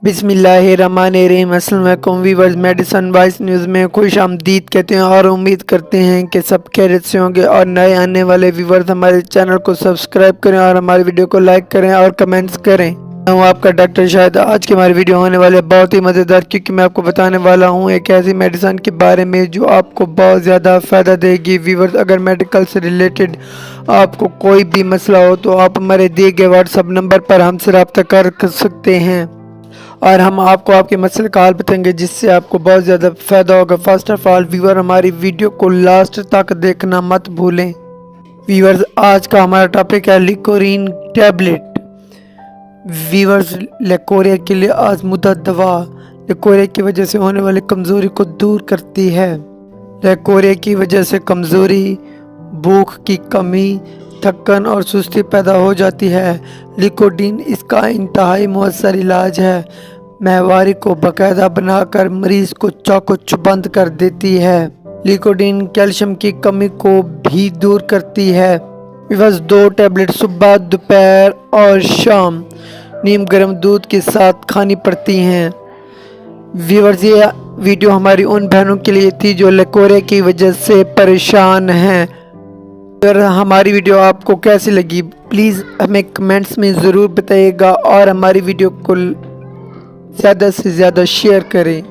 बिस्मिल्लाहिर्रहमानिर्रहीम। अस्सलाम वालेकुम व्यूअर्स, मेडिसन वॉइस न्यूज़ में खुश आमदीद कहते हैं और उम्मीद करते हैं कि सब खैरियत से होंगे। और नए आने वाले व्यूअर्स हमारे चैनल को सब्सक्राइब करें और हमारी वीडियो को लाइक करें और कमेंट्स करें। मैं हूँ आपका डॉक्टर शाहिद। आज की हमारी वीडियो होने वाले बहुत ही मज़ेदार, क्योंकि मैं आपको बताने वाला हूँ एक ऐसी मेडिसन के बारे में जो आपको बहुत ज़्यादा फ़ायदा देगी। व्यूअर्स, अगर मेडिकल से रिलेटेड आपको कोई भी मसला हो तो आप हमारे दिए गए व्हाट्सएप नंबर पर हमसे रब्ता कर सकते हैं और हम आपको आपके मसले का हल बताएंगे, जिससे आपको बहुत ज़्यादा फ़ायदा होगा। फर्स्ट ऑफ ऑल व्यूअर, हमारी वीडियो को लास्ट तक देखना मत भूलें। व्यूअर्स, आज का हमारा टॉपिक है लिकोरीन टैबलेट। व्यूअर्स, लिकोरिया के लिए आज़मुदा दवा लिकोरिया की वजह से होने वाली कमज़ोरी को दूर करती है। लिकोरिया की वजह से कमज़ोरी, भूख की कमी, थकन और सुस्ती पैदा हो जाती है। लिकोडीन इसका इंतहाई मौसर इलाज है। माहवारी को बाकायदा बनाकर मरीज को चाको-चुबंद कर देती है। लिकोडीन कैल्शियम की कमी को भी दूर करती है। बस 2 टैबलेट सुबह, दोपहर और शाम नीम गर्म दूध के साथ खानी पड़ती हैं। व्यूअर्स, ये वीडियो हमारी उन बहनों के लिए थी जो लिकोरिया की वजह से परेशान हैं। अगर हमारी वीडियो आपको कैसी लगी प्लीज़ हमें कमेंट्स में ज़रूर बताइएगा और हमारी वीडियो को ज़्यादा से ज़्यादा शेयर करें।